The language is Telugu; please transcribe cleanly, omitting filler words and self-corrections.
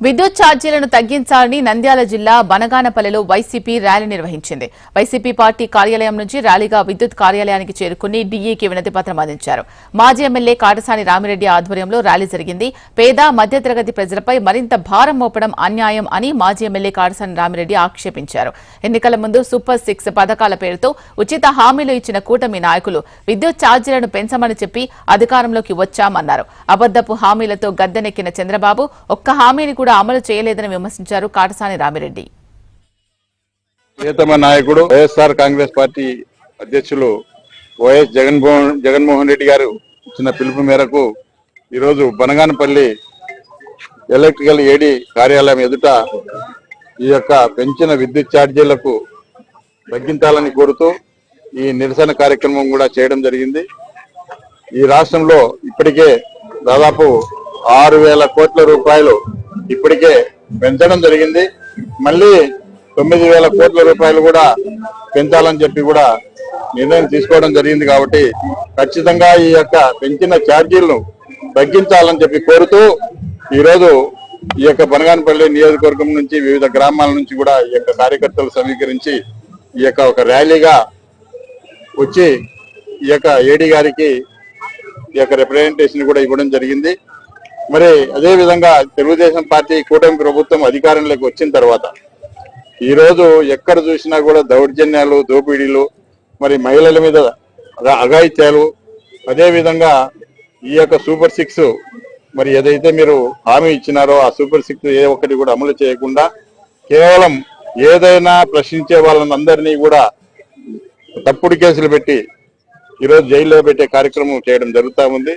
విద్యుత్ ఛార్జీలను తగ్గించాలని నంద్యాల జిల్లా బనగానపల్లెలో వైసీపీ ర్యాలీ నిర్వహించింది. వైసీపీ పార్టీ కార్యాలయం నుంచి ర్యాలీగా విద్యుత్ కార్యాలయానికి చేరుకుని డీఈకి వినతి పత్రం అందించారు. మాజీ ఎమ్మెల్యే కాటసాని రామిరెడ్డి ఆధ్వర్యంలో ర్యాలీ జరిగింది. పేద మధ్యతరగతి ప్రజలపై మరింత భారం మోపడం అన్యాయం అని మాజీ ఎమ్మెల్యే కాటసాని రామిరెడ్డి ఆక్షేపించారు. ఎన్నికల ముందు సూపర్ 6 పథకాల పేరుతో ఉచిత హామీలు ఇచ్చిన కూటమి నాయకులు విద్యుత్ ఛార్జీలను పెంచమని చెప్పి అధికారంలోకి వచ్చామన్నారు. అబద్దపు హామీలతో గద్దెనెక్కిన చంద్రబాబు ఒక్క హామీని కూడా అమలు చేయలేదని విమర్శించారు కాటసాని రామిరెడ్డి. ప్రియతమ నాయకుడు వైఎస్ఆర్ కాంగ్రెస్ పార్టీ అధ్యక్షులు వైఎస్ జగన్మోహన్ రెడ్డి గారు ఇచ్చిన పిలుపు మేరకు ఈరోజు బనగానపల్లి ఎలక్ట్రికల్ ఏడీ కార్యాలయం ఎదుట ఈ యొక్క పెంచిన విద్యుత్ ఛార్జీలకు తగ్గించాలని కోరుతూ ఈ నిరసన కార్యక్రమం కూడా చేయడం జరిగింది. ఈ రాష్ట్రంలో ఇప్పటికే దాదాపు 6,000 కోట్ల రూపాయలు ఇప్పటికే పెంచడం జరిగింది. మళ్ళీ 9,000 కోట్ల రూపాయలు కూడా పెంచాలని చెప్పి కూడా నిర్ణయం తీసుకోవడం జరిగింది. కాబట్టి ఖచ్చితంగా ఈ యొక్క పెంచిన ఛార్జీలను తగ్గించాలని చెప్పి కోరుతూ ఈరోజు ఈ యొక్క బనగానపల్లి నియోజకవర్గం నుంచి వివిధ గ్రామాల నుంచి కూడా ఈ యొక్క కార్యకర్తలు సమీకరించి ఈ యొక్క ఒక ర్యాలీగా వచ్చి ఈ యొక్క ఏడీ గారికి ఈ యొక్క రిప్రజెంటేషన్ కూడా ఇవ్వడం జరిగింది. మరి అదే విధంగా తెలుగుదేశం పార్టీ కూటమి ప్రభుత్వం అధికారంలోకి వచ్చిన తర్వాత ఈరోజు ఎక్కడ చూసినా కూడా దౌర్జన్యాలు, దోపిడీలు, మరి మహిళల మీద అఘాయిత్యాలు, అదే విధంగా ఈ యొక్క సూపర్ 6 మరి ఏదైతే మీరు హామీ ఇచ్చినారో ఆ సూపర్ 6 ఏ ఒక్కటి కూడా అమలు చేయకుండా కేవలం ఏదైనా ప్రశ్నించే వాళ్ళందరినీ కూడా తప్పుడు కేసులు పెట్టి ఈరోజు జైల్లో పెట్టే కార్యక్రమం చేయడం జరుగుతూ ఉంది.